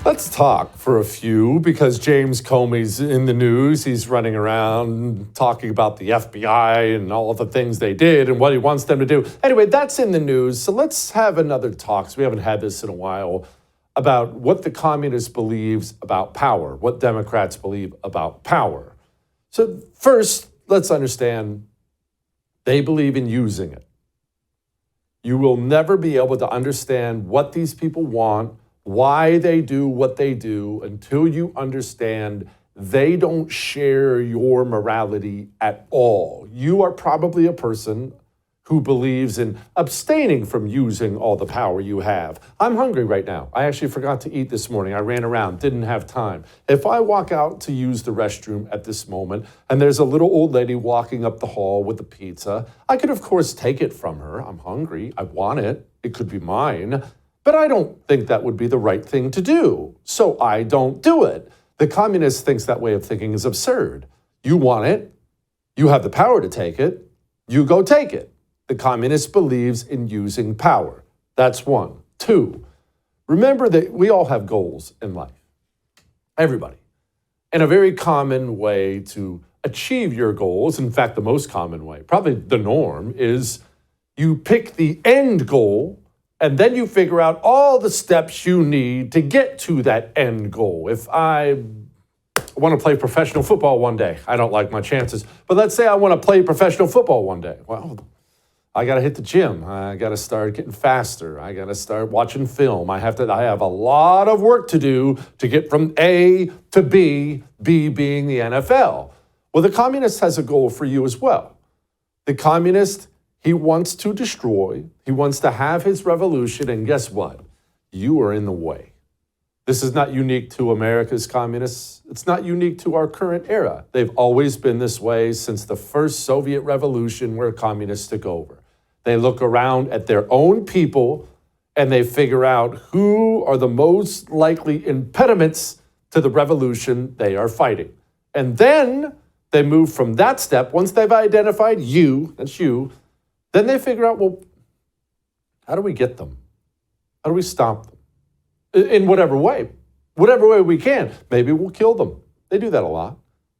Let's talk for a few, because James Comey's in the news. He's running around talking about the FBI and all of the things they did and what he wants them to do. Anyway, that's in the news. So let's have another talk, so we haven't had this in a while, about what the communist believes about power, what Democrats believe about power. So first, let's understand they believe in using it. You will never be able to understand what these people want, why they do what they do, until you understand they don't share your morality at all. You are probably a person who believes in abstaining from using all the power you have. I'm hungry right now. I actually forgot to eat this morning. I ran around, didn't have time. If I walk out to use the restroom at this moment and there's a little old lady walking up the hall with the pizza, I could of course take it from her. I'm hungry, I want it, it could be mine. But I don't think that would be the right thing to do, so I don't do it. The communist thinks that way of thinking is absurd. You want it, you have the power to take it, you go take it. The communist believes in using power. That's one. Two, remember that we all have goals in life. Everybody. And a very common way to achieve your goals, in fact, the most common way, probably the norm, is you pick the end goal and then you figure out all the steps you need to get to that end goal. If I want to play professional football one day, I don't like my chances, but let's say I want to play professional football one day. Well, I got to hit the gym. I got to start getting faster. I got to start watching film. I have a lot of work to do to get from A to B, B being the NFL. Well, the communist has a goal for you as well. The communist, he wants to destroy. He wants to have his revolution. And guess what? You are in the way. This is not unique to America's communists. It's not unique to our current era. They've always been this way since the first Soviet revolution where communists took over. They look around at their own people and they figure out who are the most likely impediments to the revolution they are fighting. And then they move from that step. Once they've identified you, that's you, then they figure out, well, how do we get them? How do we stop them? In whatever way we can. Maybe we'll kill them. They do that a lot.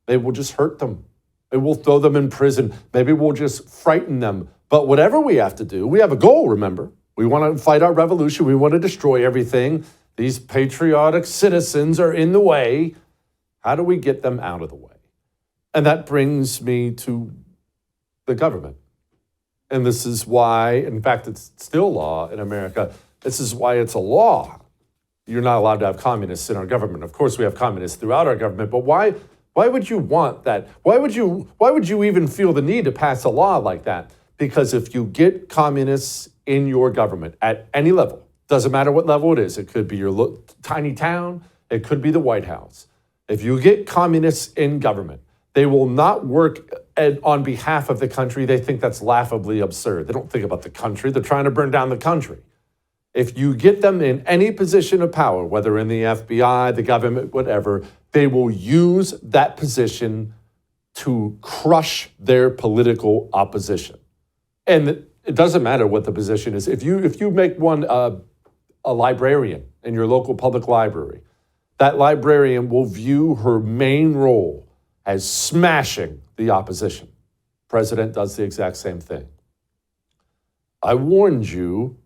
Maybe we'll just hurt them. Maybe we'll throw them in prison. Maybe we'll just frighten them. But whatever we have to do, we have a goal, remember. We want to fight our revolution. We want to destroy everything. These patriotic citizens are in the way. How do we get them out of the way? And that brings me to the government. And this is why, in fact, it's still law in America. This is why it's a law. You're not allowed to have communists in our government. Of course, we have communists throughout our government, but why would you want that? Why would you even feel the need to pass a law like that? Because if you get communists in your government at any level, doesn't matter what level it is, it could be your tiny town, it could be the White House. If you get communists in government, they will not work on behalf of the country. They think that's laughably absurd. They don't think about the country. They're trying to burn down the country. If you get them in any position of power, whether in the FBI, the government, whatever, they will use that position to crush their political opposition. And it doesn't matter what the position is. If you make one a librarian in your local public library, that librarian will view her main role as smashing the opposition. President does the exact same thing. I warned you.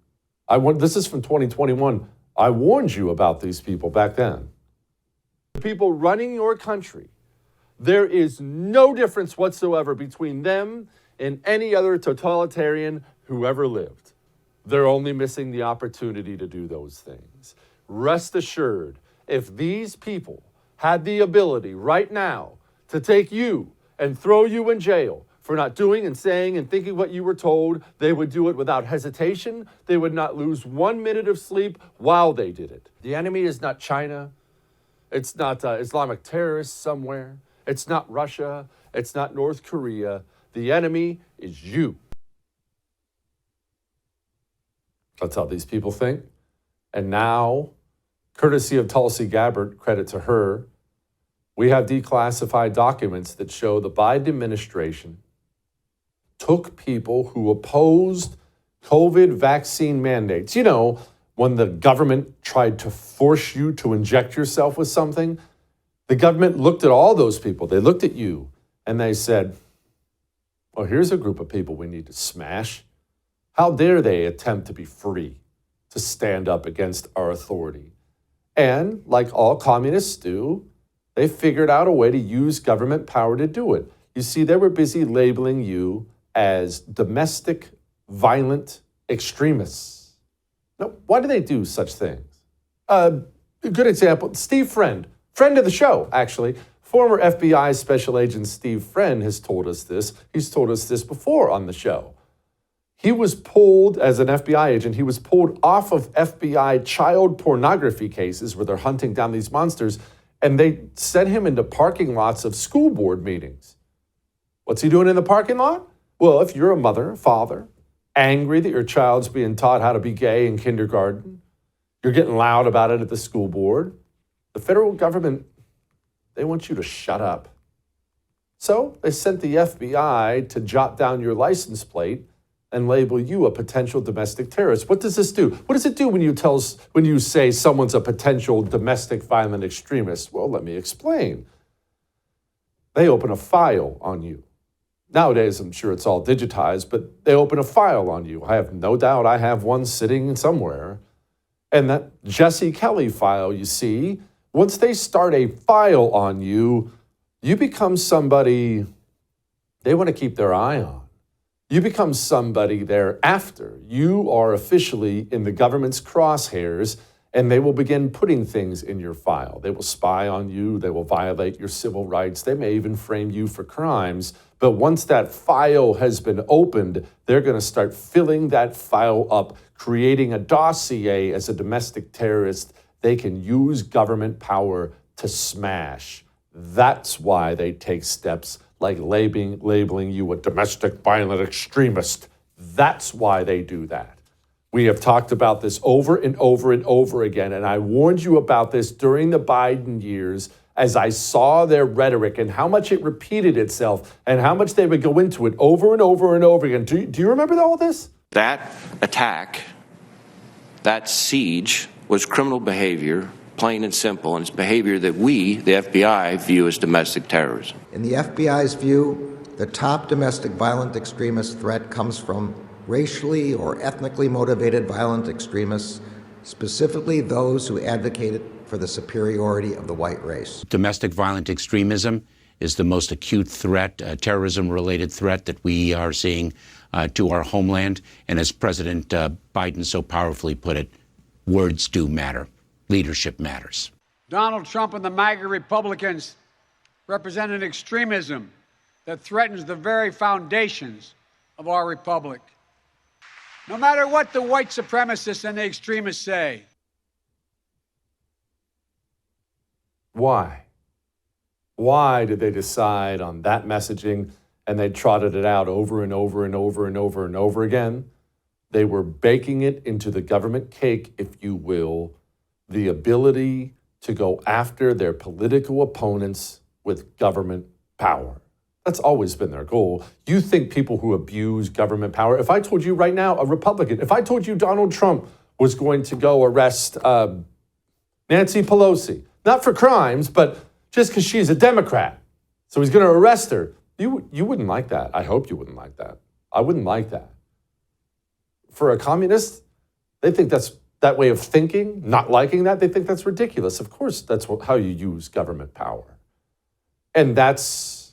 This is from 2021. I warned you about these people back then. The people running your country, there is no difference whatsoever between them and any other totalitarian who ever lived. They're only missing the opportunity to do those things. Rest assured, if these people had the ability right now to take you and throw you in jail for not doing and saying and thinking what you were told, they would do it without hesitation. They would not lose 1 minute of sleep while they did it. The enemy is not China. It's not Islamic terrorists somewhere. It's not Russia. It's not North Korea. The enemy is you. That's how these people think. And now, courtesy of Tulsi Gabbard, credit to her, we have declassified documents that show the Biden administration took people who opposed COVID vaccine mandates. You know, when the government tried to force you to inject yourself with something, the government looked at all those people. They looked at you and they said, well, here's a group of people we need to smash. How dare they attempt to be free, to stand up against our authority? And like all communists do, they figured out a way to use government power to do it. You see, they were busy labeling you as domestic violent extremists. Now, why do they do such things? A good example, Steve Friend of the show, actually. Former FBI Special Agent Steve Friend has told us this. He's told us this before on the show. He was pulled, as an FBI agent, he was pulled off of FBI child pornography cases where they're hunting down these monsters, and they sent him into parking lots of school board meetings. What's he doing in the parking lot? Well, if you're a mother, father, angry that your child's being taught how to be gay in kindergarten, you're getting loud about it at the school board, the federal government, they want you to shut up. So they sent the FBI to jot down your license plate and label you a potential domestic terrorist. What does this do? What does it do when you say someone's a potential domestic violent extremist? Well, let me explain. They open a file on you. Nowadays, I'm sure it's all digitized, but they open a file on you. I have no doubt I have one sitting somewhere. And that Jesse Kelly file, you see, once they start a file on you, you become somebody they want to keep their eye on. You become somebody they're after. You are officially in the government's crosshairs, and they will begin putting things in your file. They will spy on you. They will violate your civil rights. They may even frame you for crimes. But once that file has been opened, they're going to start filling that file up, creating a dossier as a domestic terrorist they can use government power to smash. That's why they take steps like labeling you a domestic violent extremist. That's why they do that. We have talked about this over and over and over again, and I warned you about this during the Biden years as I saw their rhetoric and how much it repeated itself and how much they would go into it over and over and over again. Do you remember all this? That attack, that siege, was criminal behavior, plain and simple, and it's behavior that we, the FBI, view as domestic terrorism. In the FBI's view, the top domestic violent extremist threat comes from racially or ethnically motivated violent extremists, specifically those who advocated for the superiority of the white race. Domestic violent extremism is the most acute threat, terrorism-related threat that we are seeing to our homeland. And as President Biden so powerfully put it, words do matter. Leadership matters. Donald Trump and the MAGA Republicans represent an extremism that threatens the very foundations of our republic. No matter what the white supremacists and the extremists say. Why? Why did they decide on that messaging and they trotted it out over and over and over and over and over again? They were baking it into the government cake, if you will, the ability to go after their political opponents with government power. That's always been their goal. You think people who abuse government power, if I told you right now, a Republican, if I told you Donald Trump was going to go arrest Nancy Pelosi, not for crimes, but just because she's a Democrat, so he's going to arrest her, you wouldn't like that. I hope you wouldn't like that. I wouldn't like that. For a communist, they think that's that way of thinking, not liking that, they think that's ridiculous. Of course, that's how you use government power. And that's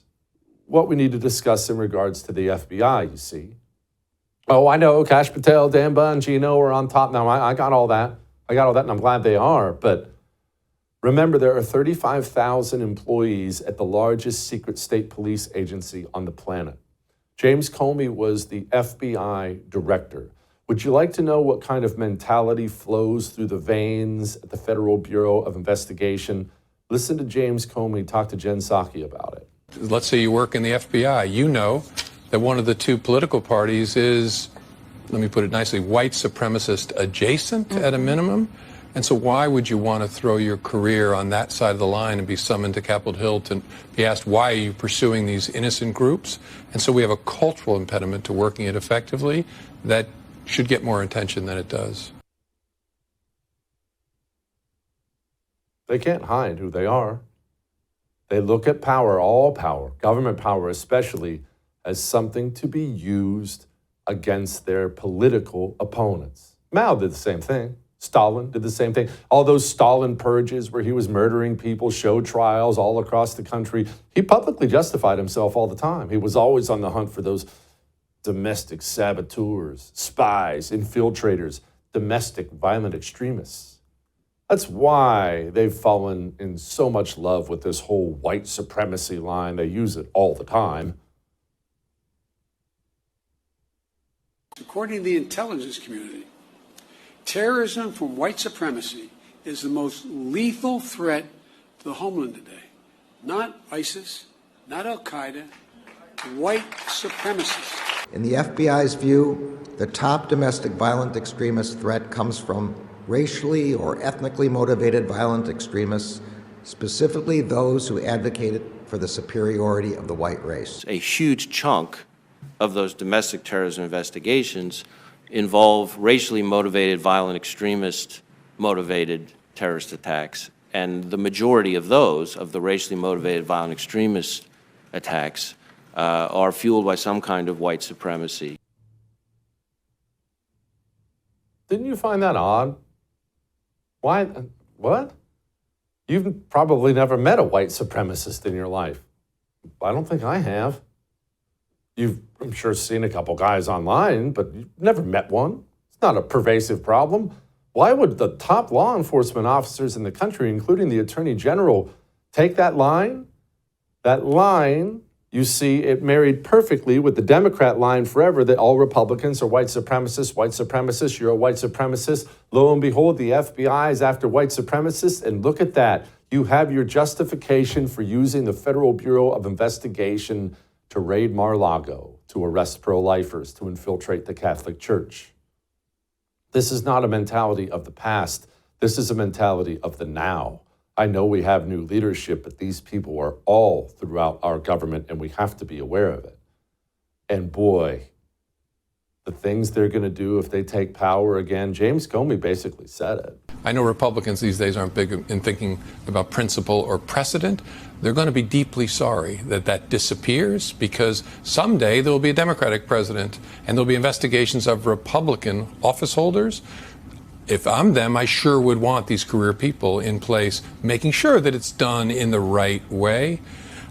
what we need to discuss in regards to the FBI, you see. Oh, I know, Kash Patel, Dan Bongino are on top now. I got all that. And I'm glad they are. But remember, there are 35,000 employees at the largest secret state police agency on the planet. James Comey was the FBI director. Would you like to know what kind of mentality flows through the veins at the Federal Bureau of Investigation? Listen to James Comey talk to Jen Psaki about it. Let's say you work in the FBI. You know that one of the two political parties is, let me put it nicely, white supremacist adjacent at a minimum. And so why would you want to throw your career on that side of the line and be summoned to Capitol Hill to be asked, why are you pursuing these innocent groups? And so we have a cultural impediment to working it effectively that should get more attention than it does. They can't hide who they are. They look at power, all power, government power especially, as something to be used against their political opponents. Mao did the same thing. Stalin did the same thing. All those Stalin purges where he was murdering people, show trials all across the country. He publicly justified himself all the time. He was always on the hunt for those domestic saboteurs, spies, infiltrators, domestic violent extremists. That's why they've fallen in so much love with this whole white supremacy line. They use it all the time. According to the intelligence community, terrorism from white supremacy is the most lethal threat to the homeland today. Not ISIS, not Al-Qaeda, white supremacists. In the FBI's view, the top domestic violent extremist threat comes from racially or ethnically motivated violent extremists, specifically those who advocated for the superiority of the white race. A huge chunk of those domestic terrorism investigations involve racially motivated, violent extremist motivated terrorist attacks. And the majority of those, of the racially motivated, violent extremist attacks, are fueled by some kind of white supremacy. Didn't you find that odd? Why? What? You've probably never met a white supremacist in your life. I don't think I have. You've, I'm sure, seen a couple guys online, but you've never met one. It's not a pervasive problem. Why would the top law enforcement officers in the country, including the Attorney General, take that line? That line, you see, it married perfectly with the Democrat line forever that all Republicans are white supremacists, you're a white supremacist. Lo and behold, the FBI is after white supremacists, and look at that. You have your justification for using the Federal Bureau of Investigation to raid Mar-a-Lago, to arrest pro-lifers, to infiltrate the Catholic Church. This is not a mentality of the past. This is a mentality of the now. I know we have new leadership, but these people are all throughout our government, and we have to be aware of it. And boy, the things they're going to do if they take power again, James Comey basically said it. I know Republicans these days aren't big in thinking about principle or precedent. They're going to be deeply sorry that that disappears, because someday there will be a Democratic president and there'll be investigations of Republican office holders. If I'm them, I sure would want these career people in place, making sure that it's done in the right way.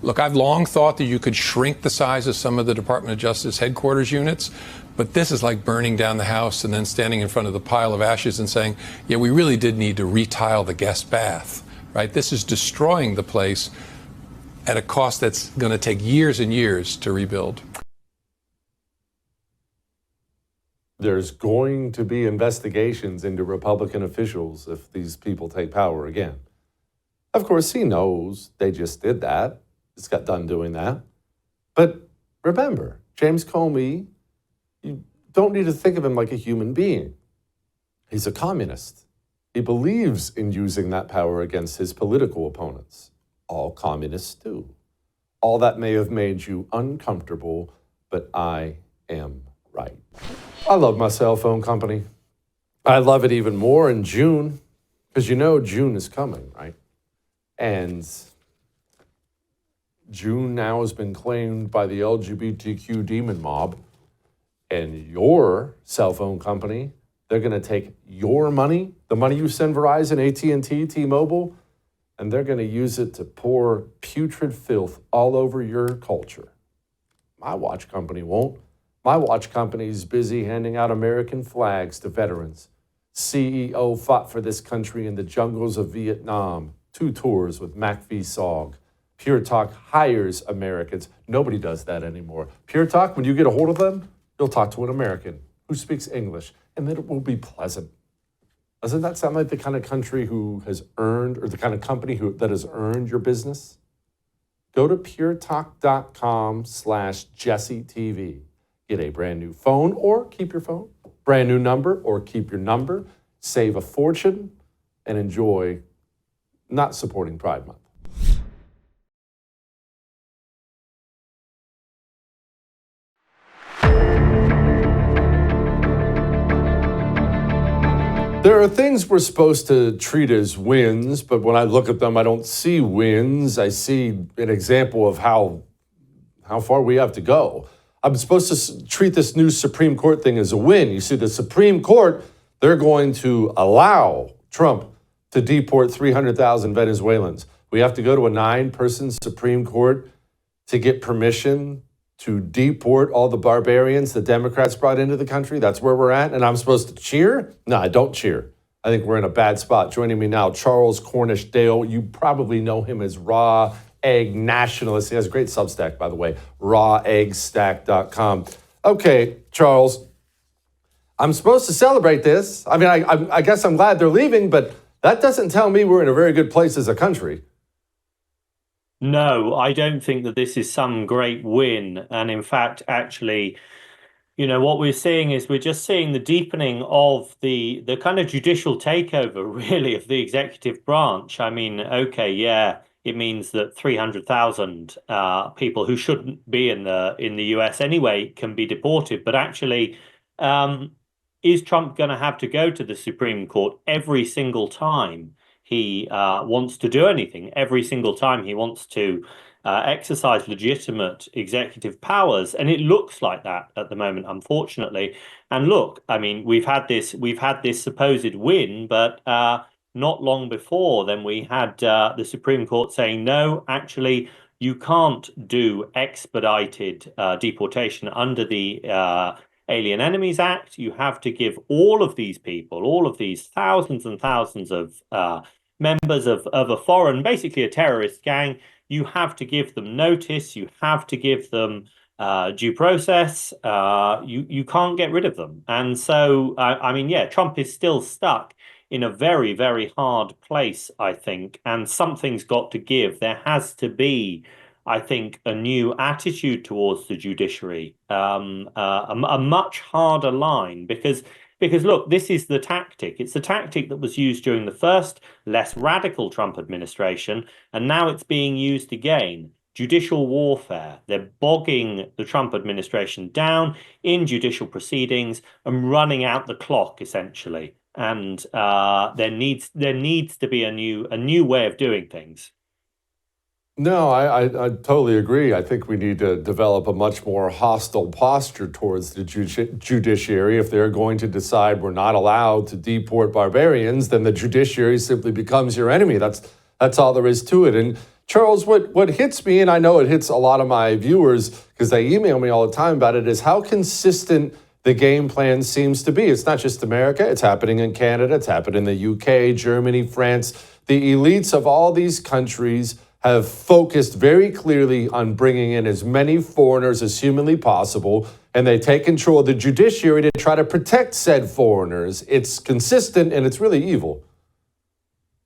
Look, I've long thought that you could shrink the size of some of the Department of Justice headquarters units, but this is like burning down the house and then standing in front of the pile of ashes and saying, yeah, we really did need to retile the guest bath, right? This is destroying the place at a cost that's going to take years and years to rebuild. There's going to be investigations into Republican officials if these people take power again. Of course, he knows they just did that. Just got done doing that. But remember, James Comey, you don't need to think of him like a human being. He's a communist. He believes in using that power against his political opponents. All communists do. All that may have made you uncomfortable, but I am right. I love my cell phone company. I love it even more in June, because you know June is coming, right? And June now has been claimed by the LGBTQ demon mob, and your cell phone company, they're going to take your money, the money you send Verizon, AT&T, T-Mobile, and they're going to use it to pour putrid filth all over your culture. My watch company won't. My watch company is busy handing out American flags to veterans. CEO fought for this country in the jungles of Vietnam. 2 tours with Mac V. Sog. Pure Talk hires Americans. Nobody does that anymore. Pure Talk, when you get a hold of them, you'll talk to an American who speaks English, and then it will be pleasant. Doesn't that sound like the kind of country who has earned, or the kind of company that has earned your business? Go to puretalk.com/JesseTV. Get a brand new phone or keep your phone, brand new number or keep your number, save a fortune, and enjoy not supporting Pride Month. There are things we're supposed to treat as wins, but when I look at them, I don't see wins. I see an example of how far we have to go. I'm supposed to treat this new Supreme Court thing as a win. You see, the Supreme Court, they're going to allow Trump to deport 300,000 Venezuelans. We have to go to a 9-person Supreme Court to get permission to deport all the barbarians the Democrats brought into the country. That's where we're at. And I'm supposed to cheer? No, I don't cheer. I think we're in a bad spot. Joining me now, Charles Cornish Dale. You probably know him as Raw Egg Nationalist. He has a great Substack, by the way, raweggsstack.com. Okay, Charles, I'm supposed to celebrate this. I mean, I guess I'm glad they're leaving, but that doesn't tell me we're in a very good place as a country. No, I don't think that this is some great win. And in fact, actually, what we're seeing is we're just seeing the deepening of the kind of judicial takeover, really, of the executive branch. I mean, okay, yeah, it means that 300,000 people who shouldn't be in the US anyway can be deported. But actually, is Trump going to have to go to the Supreme Court every single time he wants to do anything, every single time he wants to exercise legitimate executive powers? And it looks like that at the moment, unfortunately. And look, I mean, we've had this supposed win, but not long before then we had the Supreme Court saying, no, actually, you can't do expedited deportation under the Alien Enemies Act. You have to give all of these people, all of these thousands and thousands of members of a foreign, basically a terrorist gang, you have to give them notice, you have to give them due process, you can't get rid of them. And so, I mean, yeah, Trump is still stuck in a very, very hard place, I think, and something's got to give. There has to be, I think, a new attitude towards the judiciary, a much harder line, because look, this is the tactic. It's the tactic that was used during the first, less radical Trump administration, and now it's being used again. Judicial warfare. They're bogging the Trump administration down in judicial proceedings and running out the clock, essentially. And there needs to be a new way of doing things. No, I totally agree. I think we need to develop a much more hostile posture towards the judiciary. If they're going to decide we're not allowed to deport barbarians, then the judiciary simply becomes your enemy. That's all there is to it. And Charles, what hits me, and I know it hits a lot of my viewers because they email me all the time about it, is how consistent the game plan seems to be. It's not just America. It's happening in Canada. It's happened in the UK, Germany, France. The elites of all these countries have focused very clearly on bringing in as many foreigners as humanly possible, and they take control of the judiciary to try to protect said foreigners. It's consistent, and it's really evil.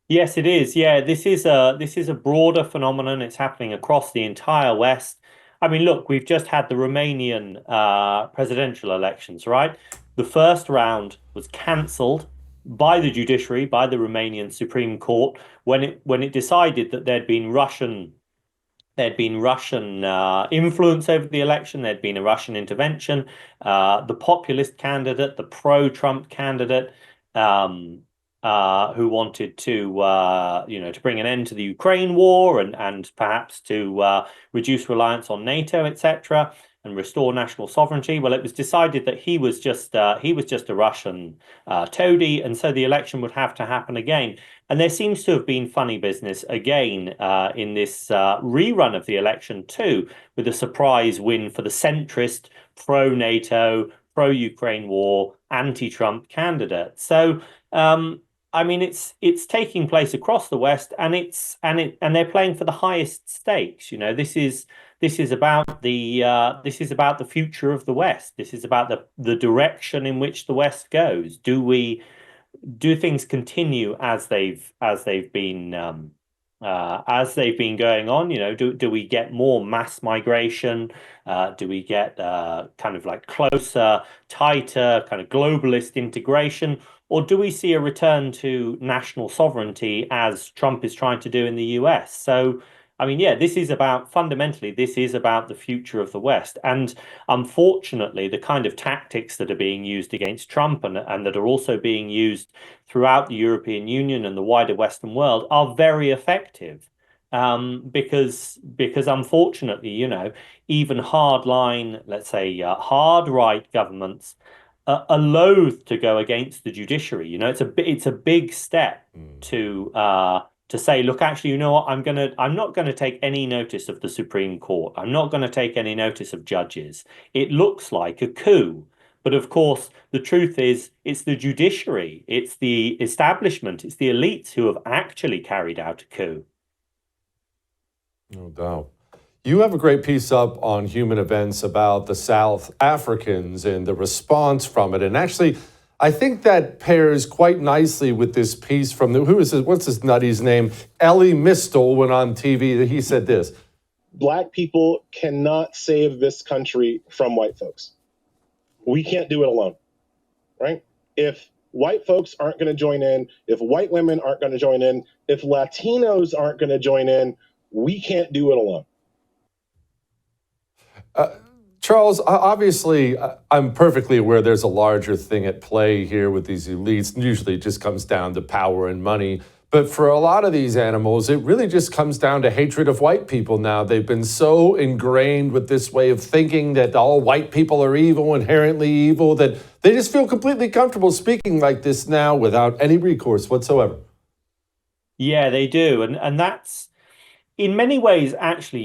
Yes, it is. Yeah, this is a broader phenomenon. It's happening across the entire West. I mean, look, we've just had the Romanian presidential elections, right? The first round was cancelled by the judiciary, by the Romanian Supreme Court, when it decided that there'd been Russian influence over the election. There'd been a Russian intervention. The populist candidate, the pro-Trump candidate, who wanted to bring an end to the Ukraine war and perhaps to reduce reliance on NATO, etc., and restore national sovereignty. Well, it was decided that he was just a Russian toady, and so the election would have to happen again. And there seems to have been funny business again in this rerun of the election too, with a surprise win for the centrist, pro-NATO, pro-Ukraine war, anti-Trump candidate. So, I mean, it's taking place across the West, and they're playing for the highest stakes. This is about the future of the West. This is about the direction in which the West goes. Do things continue as they've been going on? Do we get more mass migration? Do we get kind of like closer, tighter, kind of globalist integration? Or do we see a return to national sovereignty as Trump is trying to do in the US? So, I mean, yeah, this is about fundamentally, this is about the future of the West. And unfortunately, the kind of tactics that are being used against Trump and that are also being used throughout the European Union and the wider Western world are very effective. Because unfortunately, even hardline, let's say, hard right governments are loath to go against the judiciary. It's a big step to say, look, actually, you know what? I'm not gonna take any notice of the Supreme Court. I'm not going to take any notice of judges. It looks like a coup. But of course, the truth is, it's the judiciary, it's the establishment, it's the elites who have actually carried out a coup. No doubt. You have a great piece up on human events about the South Africans and the response from it. And actually, I think that pairs quite nicely with this piece from what's this nutty's name? Ellie Mistel went on TV. He said this. Black people cannot save this country from white folks. We can't do it alone, right? If white folks aren't going to join in, if white women aren't going to join in, if Latinos aren't going to join in, we can't do it alone. Charles, obviously, I'm perfectly aware there's a larger thing at play here with these elites. Usually it just comes down to power and money. But for a lot of these animals, it really just comes down to hatred of white people now. They've been so ingrained with this way of thinking that all white people are evil, inherently evil, that they just feel completely comfortable speaking like this now without any recourse whatsoever. Yeah, they do. And that's, in many ways, actually,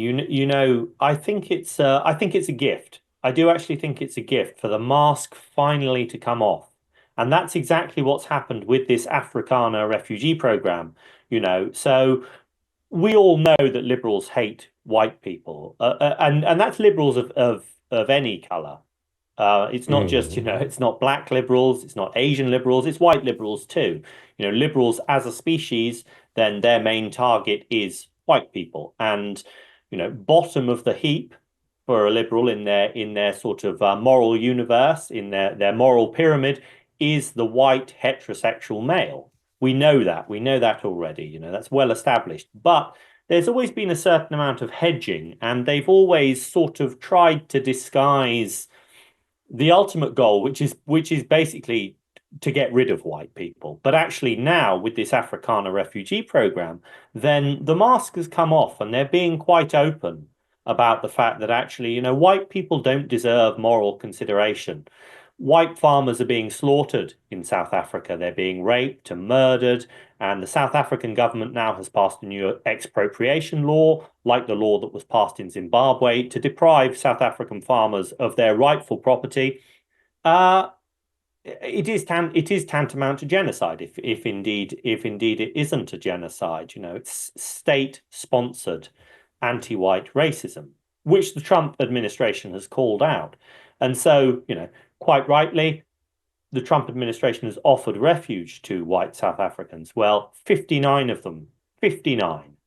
I think it's a gift. I do actually think it's a gift for the mask finally to come off. And that's exactly what's happened with this Afrikaner refugee program, So we all know that liberals hate white people, and that's liberals of any color. It's not just, it's not black liberals, it's not Asian liberals, it's white liberals too. Liberals as a species, then their main target is white people. And, bottom of the heap for a liberal in their sort of moral universe, in their moral pyramid, is the white heterosexual male. We know that already, that's well established. But there's always been a certain amount of hedging, and they've always sort of tried to disguise the ultimate goal, which is basically to get rid of white people. But actually now with this Afrikaner refugee program, then the mask has come off and they're being quite open about the fact that actually, white people don't deserve moral consideration. White farmers are being slaughtered in South Africa. They're being raped and murdered. And the South African government now has passed a new expropriation law, like the law that was passed in Zimbabwe, to deprive South African farmers of their rightful property. It is tantamount to genocide, if indeed it isn't a genocide. It's state-sponsored anti-white racism, which the Trump administration has called out. And so, quite rightly, the Trump administration has offered refuge to white South Africans. Well, 59 of them, 59,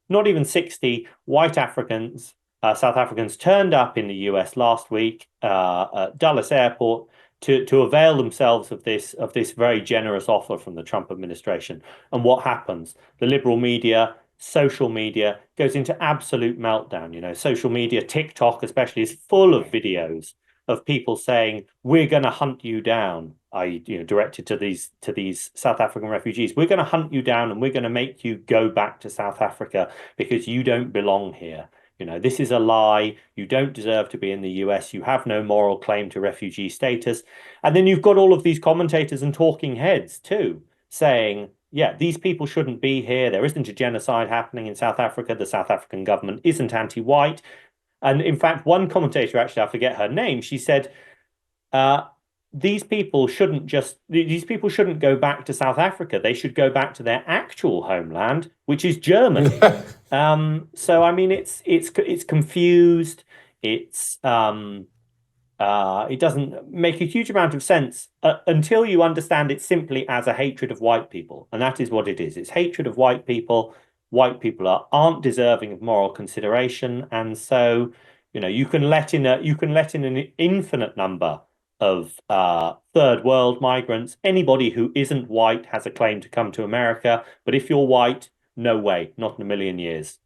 not even 60 white Africans, South Africans turned up in the US last week at Dulles Airport to avail themselves of this very generous offer from the Trump administration. And what happens? The liberal media, social media goes into absolute meltdown. Social media, TikTok especially, is full of videos of people saying, "We're going to hunt you down." Directed to these South African refugees. "We're going to hunt you down and we're going to make you go back to South Africa because you don't belong here. This is a lie. You don't deserve to be in the US. You have no moral claim to refugee status." And then you've got all of these commentators and talking heads too, saying, yeah, these people shouldn't be here. There isn't a genocide happening in South Africa. The South African government isn't anti-white. And in fact, one commentator, actually, I forget her name, she said, these people shouldn't go back to South Africa. They should go back to their actual homeland, which is Germany. So I mean, it's confused. It doesn't make a huge amount of sense until you understand it simply as a hatred of white people, and that is what it is. It's hatred of white people. White people aren't deserving of moral consideration, and so you can let in an infinite number of third world migrants. Anybody who isn't white has a claim to come to America, but if you're white, no way, not in a million years.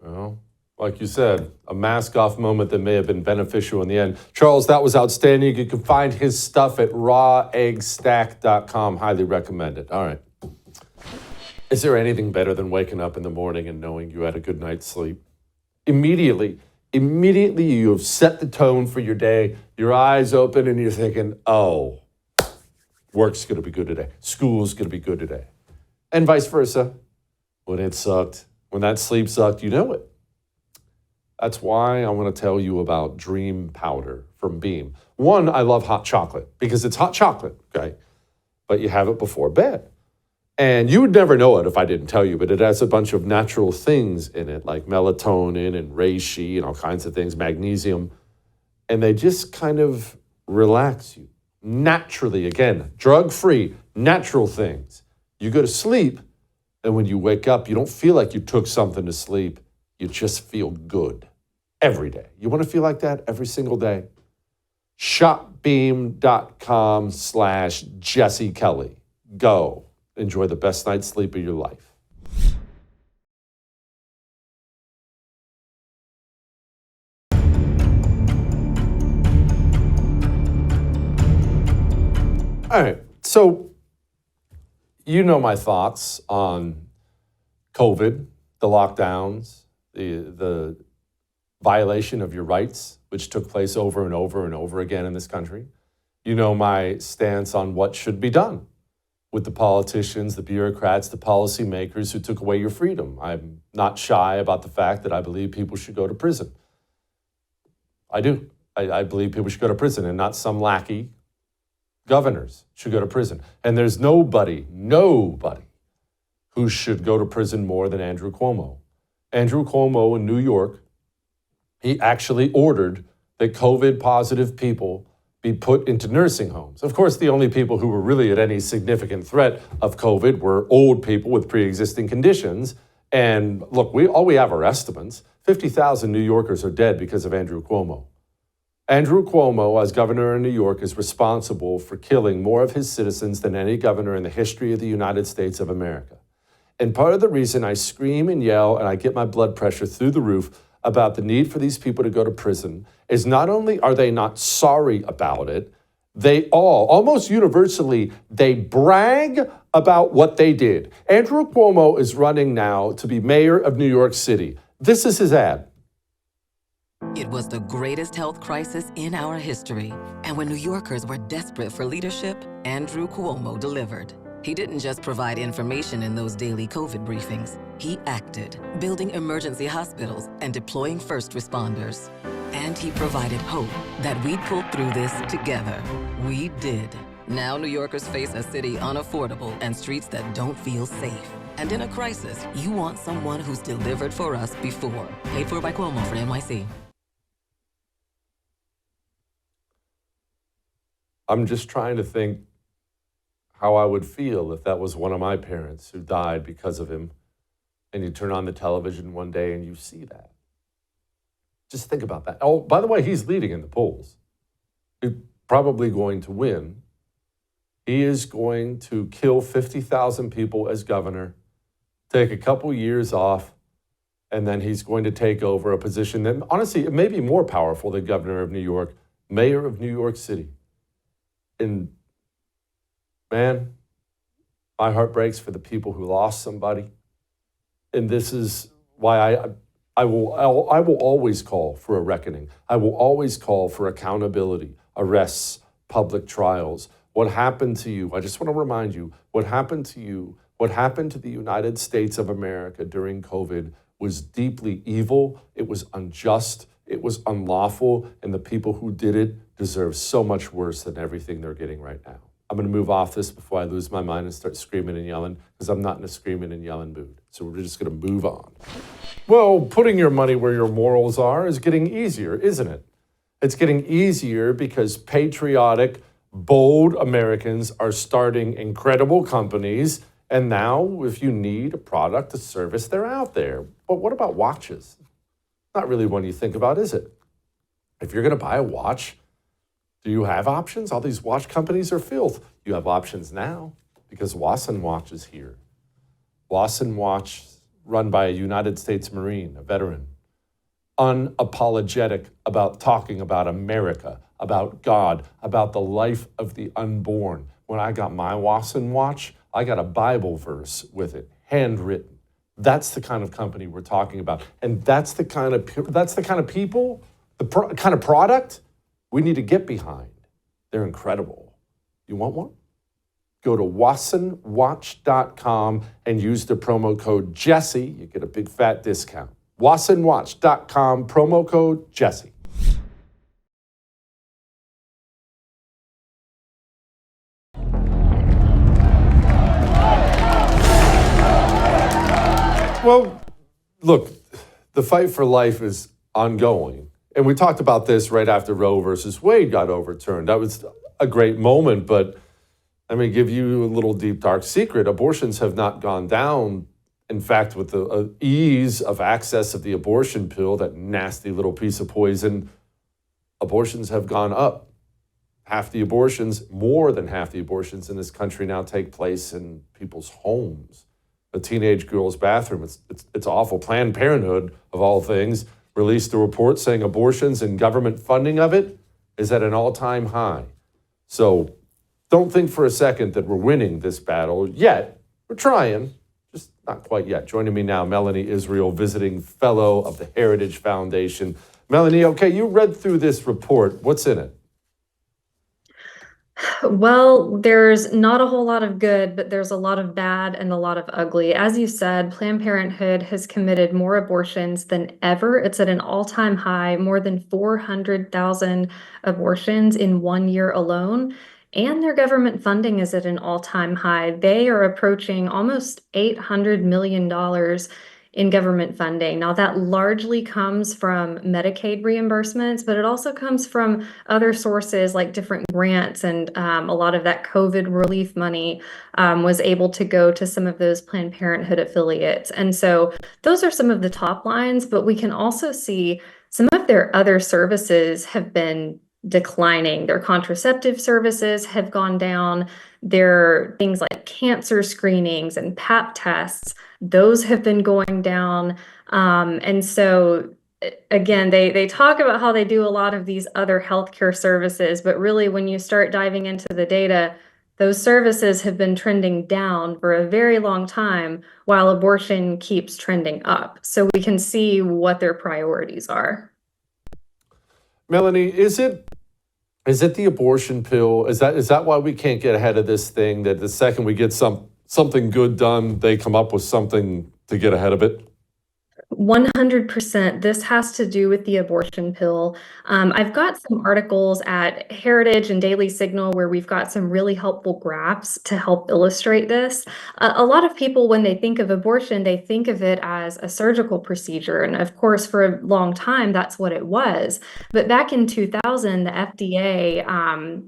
Well, like you said, a mask-off moment that may have been beneficial in the end. Charles, that was outstanding. You can find his stuff at raweggstack.com. Highly recommend it. All right. Is there anything better than waking up in the morning and knowing you had a good night's sleep? Immediately you have set the tone for your day. Your eyes open and you're thinking, oh, work's going to be good today. School's going to be good today. And vice versa. When it sucked, when that sleep sucked, you know it. That's why I want to tell you about Dream Powder from Beam. One, I love hot chocolate because it's hot chocolate, okay? But you have it before bed. And you would never know it if I didn't tell you, but it has a bunch of natural things in it, like melatonin and reishi and all kinds of things, magnesium. And they just kind of relax you naturally. Again, drug-free, natural things. You go to sleep, and when you wake up, you don't feel like you took something to sleep. You just feel good every day. You want to feel like that every single day? Shopbeam.com/Jesse Kelly. Go. Enjoy the best night's sleep of your life. All right, so you know my thoughts on COVID, the lockdowns, the violation of your rights, which took place over and over and over again in this country. You know my stance on what should be done with the politicians, the bureaucrats, the policymakers who took away your freedom. I'm not shy about the fact that I believe people should go to prison. I do. I believe people should go to prison and not some lackey. Governors should go to prison. And there's nobody who should go to prison more than Andrew Cuomo. Andrew Cuomo in New York, he actually ordered that COVID-positive people be put into nursing homes. Of course, the only people who were really at any significant threat of COVID were old people with pre-existing conditions. And look, all we have are estimates. 50,000 New Yorkers are dead because of Andrew Cuomo. Andrew Cuomo, as governor of New York, is responsible for killing more of his citizens than any governor in the history of the United States of America. And part of the reason I scream and yell and I get my blood pressure through the roof about the need for these people to go to prison is not only are they not sorry about it, they all, almost universally, they brag about what they did. Andrew Cuomo is running now to be mayor of New York City. This is his ad. It was the greatest health crisis in our history. And when New Yorkers were desperate for leadership, Andrew Cuomo delivered. He didn't just provide information in those daily COVID briefings. He acted, building emergency hospitals and deploying first responders. And he provided hope that we'd pull through this together. We did. Now New Yorkers face a city unaffordable and streets that don't feel safe. And in a crisis, you want someone who's delivered for us before. Paid for by Cuomo for NYC. I'm just trying to think how I would feel if that was one of my parents who died because of him, and you turn on the television one day and you see that. Just think about that. Oh, by the way, he's leading in the polls. He's probably going to win. He is going to kill 50,000 people as governor, take a couple years off, and then he's going to take over a position that, honestly, it may be more powerful than governor of New York, mayor of New York City. And man, my heart breaks for the people who lost somebody. And this is why I will always call for a reckoning. I will always call for accountability, arrests, public trials. What happened to you? I just want to remind you, what happened to you, what happened to the United States of America during COVID was deeply evil. It was unjust. It was unlawful. And the people who did it deserve so much worse than everything they're getting right now. I'm going to move off this before I lose my mind and start screaming and yelling, because I'm not in a screaming and yelling mood. So we're just going to move on. Well, putting your money where your morals are is getting easier, isn't it? It's getting easier because patriotic, bold Americans are starting incredible companies. And now, if you need a product, a service, they're out there. But what about watches? Not really one you think about, is it? If you're going to buy a watch, do you have options? All these watch companies are filth. You have options now because Wasson Watch is here. Wasson Watch run by a United States Marine, a veteran, unapologetic about talking about America, about God, about the life of the unborn. When I got my Wasson watch, I got a Bible verse with it, handwritten. That's the kind of company we're talking about, and that's the kind of people, kind of product we need to get behind. They're incredible. You want one? Go to wassonwatch.com and use the promo code Jesse. You get a big fat discount. wassonwatch.com, promo code Jesse. Well, look, the fight for life is ongoing. And we talked about this right after Roe versus Wade got overturned. That was a great moment, but let me give you a little deep, dark secret. Abortions have not gone down. In fact, with the ease of access of the abortion pill, that nasty little piece of poison, abortions have gone up. More than half the abortions in this country now take place in people's homes. A teenage girl's bathroom. It's awful. Planned Parenthood, of all things, released a report saying abortions and government funding of it is at an all-time high. So don't think for a second that we're winning this battle yet. We're trying, just not quite yet. Joining me now, Melanie Israel, visiting fellow of the Heritage Foundation. Melanie, okay, you read through this report. What's in it? Well, there's not a whole lot of good, but there's a lot of bad and a lot of ugly. As you said, Planned Parenthood has committed more abortions than ever. It's at an all-time high, more than 400,000 abortions in 1 year alone. And their government funding is at an all-time high. They are approaching almost $800 million in government funding. Now, that largely comes from Medicaid reimbursements, but it also comes from other sources like different grants, and a lot of that COVID relief money was able to go to some of those Planned Parenthood affiliates. And so those are some of the top lines, but we can also see some of their other services have been declining. Their contraceptive services have gone down. Their things like cancer screenings and pap tests, those have been going down. And so again, they talk about how they do a lot of these other healthcare services, but really when you start diving into the data, those services have been trending down for a very long time while abortion keeps trending up. So we can see what their priorities are. Melanie, is it the abortion pill? Is that why we can't get ahead of this thing? That the second we get something good done, they come up with something to get ahead of it? 100%. This has to do with the abortion pill. I've got some articles at Heritage and Daily Signal where we've got some really helpful graphs to help illustrate this. A lot of people, when they think of abortion, they think of it as a surgical procedure. And of course, for a long time, that's what it was. But back in 2000, the FDA,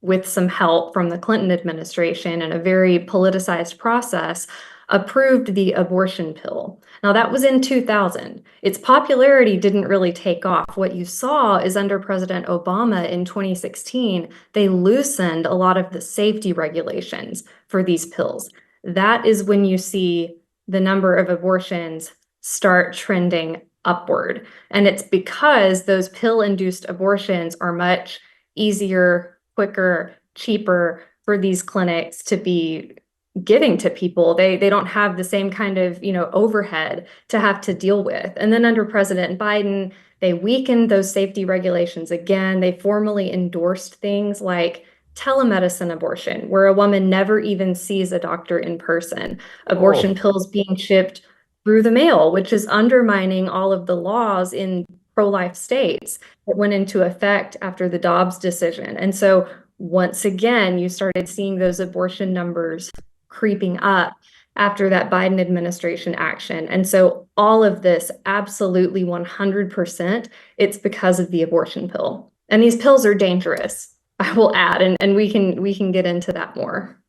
with some help from the Clinton administration and a very politicized process, approved the abortion pill. Now, that was in 2000. Its popularity didn't really take off. What you saw is under President Obama in 2016, they loosened a lot of the safety regulations for these pills. That is when you see the number of abortions start trending upward. And it's because those pill-induced abortions are much easier, quicker, cheaper for these clinics to be giving to people. They don't have the same kind of, overhead to have to deal with. And then under President Biden, they weakened those safety regulations again. They formally endorsed things like telemedicine abortion, where a woman never even sees a doctor in person. Abortion pills being shipped through the mail, which is undermining all of the laws in pro-life states that went into effect after the Dobbs decision. And so once again, you started seeing those abortion numbers creeping up after that Biden administration action. And so all of this, absolutely 100%, it's because of the abortion pill. And these pills are dangerous, I will add, and we can get into that more.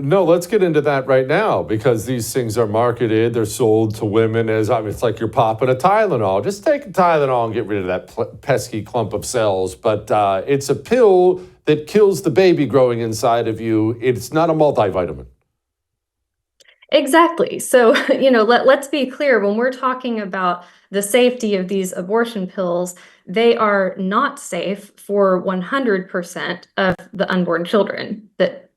No, let's get into that right now, because these things are marketed, they're sold to women as, it's like you're popping a Tylenol. Just take a Tylenol and get rid of that pesky clump of cells. But it's a pill that kills the baby growing inside of you. It's not a multivitamin. Exactly. So, let's be clear when we're talking about the safety of these abortion pills, they are not safe for 100% of the unborn children that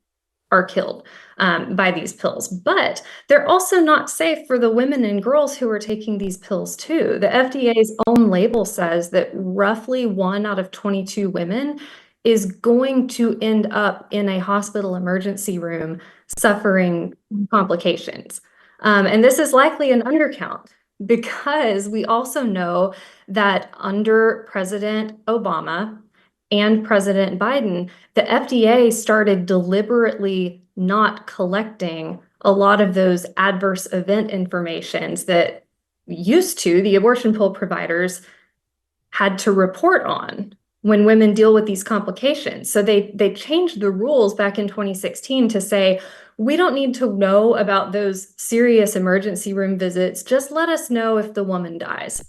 are killed by these pills. But they're also not safe for the women and girls who are taking these pills too. The FDA's own label says that roughly 1 out of 22 women is going to end up in a hospital emergency room suffering complications. And this is likely an undercount because we also know that under President Obama and President Biden, the FDA started deliberately not collecting a lot of those adverse event informations that the abortion pill providers had to report on when women deal with these complications. So they changed the rules back in 2016 to say, we don't need to know about those serious emergency room visits. Just let us know if the woman dies.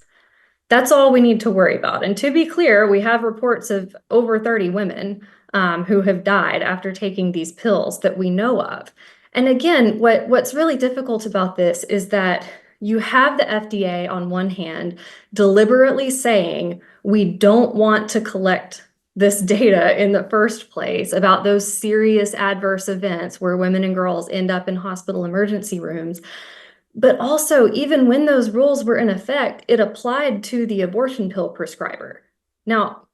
That's all we need to worry about. And to be clear, we have reports of over 30 women who have died after taking these pills that we know of. And again, what's really difficult about this is that you have the FDA on one hand deliberately saying we don't want to collect this data in the first place about those serious adverse events where women and girls end up in hospital emergency rooms. But also, even when those rules were in effect, it applied to the abortion pill prescriber. Now,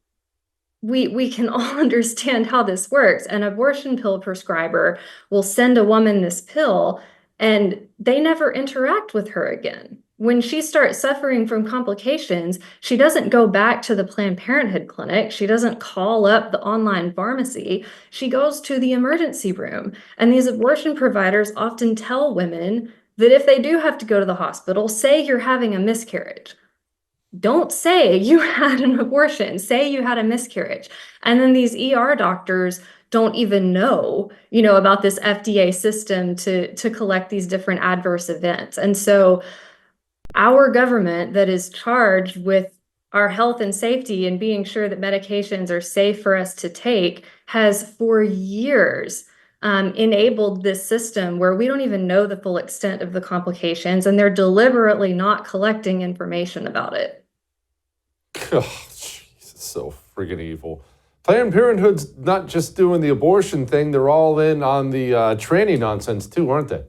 we can all understand how this works. An abortion pill prescriber will send a woman this pill and they never interact with her again. When she starts suffering from complications, she doesn't go back to the Planned Parenthood clinic. She doesn't call up the online pharmacy. She goes to the emergency room. And these abortion providers often tell women that if they do have to go to the hospital, say you're having a miscarriage. Don't say you had an abortion, say you had a miscarriage. And then these ER doctors don't even know, about this FDA system to collect these different adverse events. And so our government that is charged with our health and safety and being sure that medications are safe for us to take has for years enabled this system where we don't even know the full extent of the complications and they're deliberately not collecting information about it. Oh, Jesus, so friggin' evil. Planned Parenthood's not just doing the abortion thing, they're all in on the tranny nonsense too, aren't they?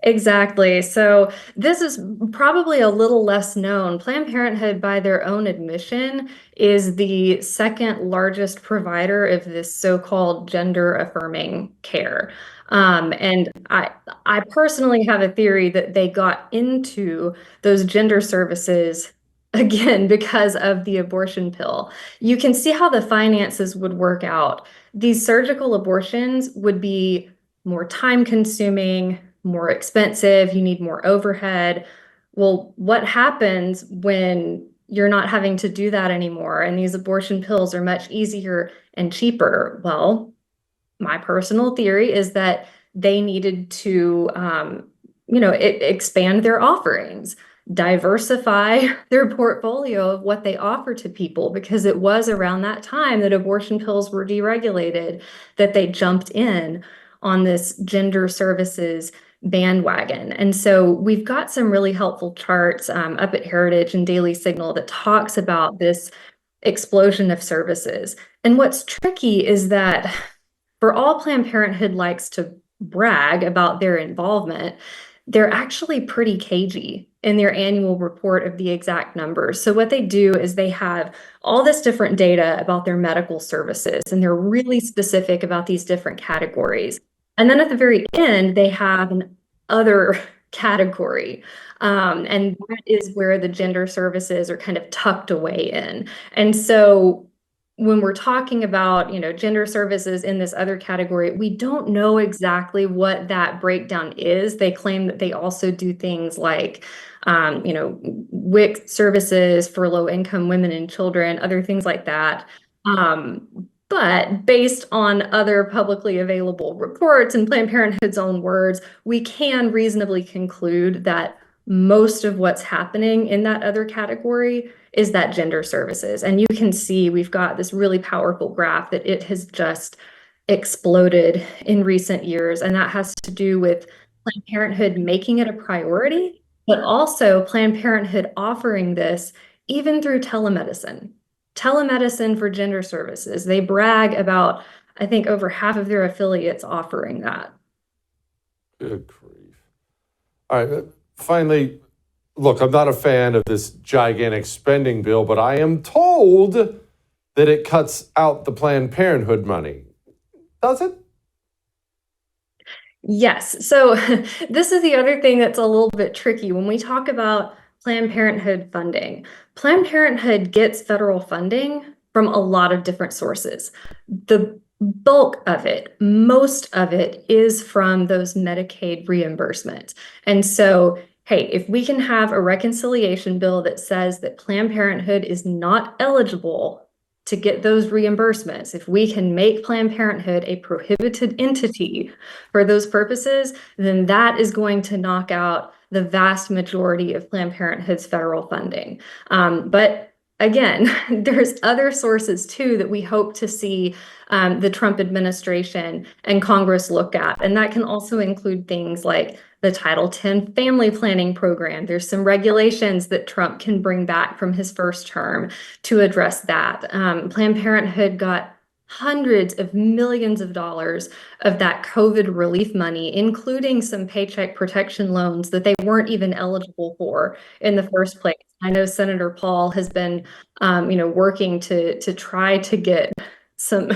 Exactly. So this is probably a little less known. Planned Parenthood, by their own admission, is the second largest provider of this so-called gender affirming care. And I personally have a theory that they got into those gender services again because of the abortion pill. You can see how the finances would work out. These surgical abortions would be more time consuming, more expensive, you need more overhead. Well, what happens when you're not having to do that anymore and these abortion pills are much easier and cheaper? Well, my personal theory is that they needed to, expand their offerings, diversify their portfolio of what they offer to people, because it was around that time that abortion pills were deregulated, that they jumped in on this gender services bandwagon. And so we've got some really helpful charts up at Heritage and Daily Signal that talks about this explosion of services. And what's tricky is that for all Planned Parenthood likes to brag about their involvement, they're actually pretty cagey in their annual report of the exact numbers. So what they do is they have all this different data about their medical services, and they're really specific about these different categories. And then at the very end, they have an other category. And that is where the gender services are kind of tucked away in. And so when we're talking about, gender services in this other category, we don't know exactly what that breakdown is. They claim that they also do things like, WIC services for low-income women and children, other things like that. But based on other publicly available reports and Planned Parenthood's own words, we can reasonably conclude that most of what's happening in that other category is that gender services. And you can see we've got this really powerful graph that it has just exploded in recent years. And that has to do with Planned Parenthood making it a priority, but also Planned Parenthood offering this even through telemedicine. Telemedicine for gender services. They brag about, I think, over half of their affiliates offering that. Good grief. All right, finally, look, I'm not a fan of this gigantic spending bill, but I am told that it cuts out the Planned Parenthood money. Does it? Yes. So this is the other thing that's a little bit tricky when we talk about Planned Parenthood funding. Planned Parenthood gets federal funding from a lot of different sources. The bulk of it, most of it, is from those Medicaid reimbursements. And so, hey, if we can have a reconciliation bill that says that Planned Parenthood is not eligible to get those reimbursements, if we can make Planned Parenthood a prohibited entity for those purposes, then that is going to knock out the vast majority of Planned Parenthood's federal funding. But again, there's other sources too that we hope to see the Trump administration and Congress look at. And that can also include things like the Title X family planning program. There's some regulations that Trump can bring back from his first term to address that. Planned Parenthood got hundreds of millions of dollars of that COVID relief money, including some paycheck protection loans that they weren't even eligible for in the first place. I know Senator Paul has been, working to try to get some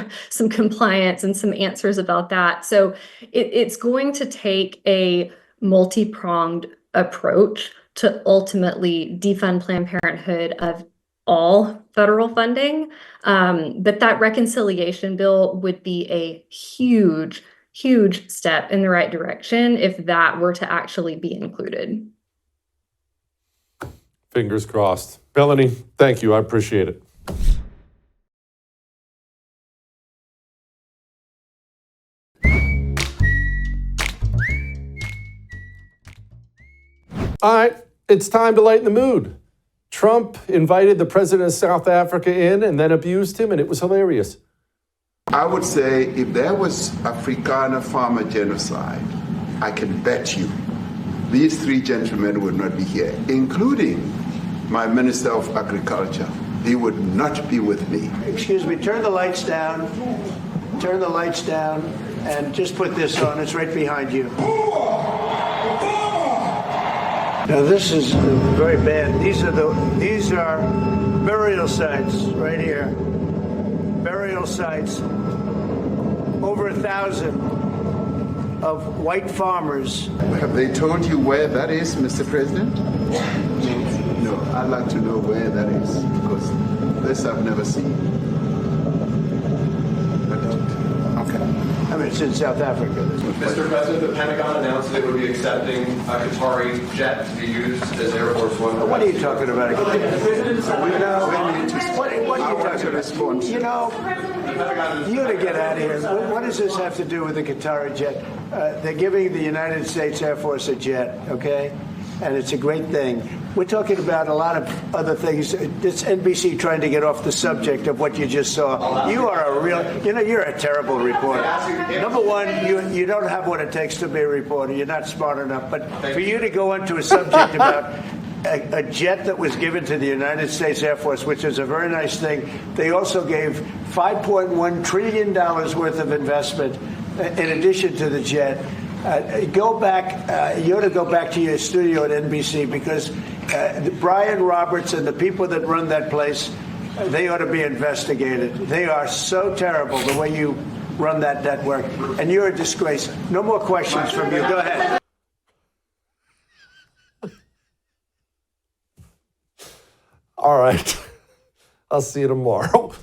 compliance and some answers about that. So it's going to take a multi-pronged approach to ultimately defund Planned Parenthood of all federal funding. But that reconciliation bill would be a huge, huge step in the right direction if that were to actually be included. Fingers crossed. Melanie, thank you. I appreciate it. All right, it's time to lighten the mood. Trump invited the president of South Africa in and then abused him, and it was hilarious. I would say if there was Afrikaner farmer genocide, I can bet you these three gentlemen would not be here, including my Minister of Agriculture. He would not be with me. Excuse me, turn the lights down. Turn the lights down and just put this on. It's right behind you. Now this is very bad. These are burial sites right here. Burial sites. Over 1,000 of white farmers. Have they told you where that is, Mr. President? No, I'd like to know where that is, because this I've never seen. Okay. I mean, it's in South Africa. Mr. President, the Pentagon announced that it would be accepting a Qatari jet to be used as Air Force One. What are you talking about? What are you talking about? You to get out of here. What does this have to do with the Qatari jet? They're giving the United States Air Force a jet, okay? And it's a great thing. We're talking about a lot of other things. It's NBC trying to get off the subject of what you just saw. You are a real, you're a terrible reporter. Number one, you don't have what it takes to be a reporter. You're not smart enough. But for you to go into a subject about a jet that was given to the United States Air Force, which is a very nice thing. They also gave $5.1 trillion worth of investment in addition to the jet. Go back, you ought to go back to your studio at NBC, because Brian Roberts and the people that run that place, they ought to be investigated. They are so terrible the way you run that network, and you're a disgrace. No more questions from you. Go ahead. All right. I'll see you tomorrow.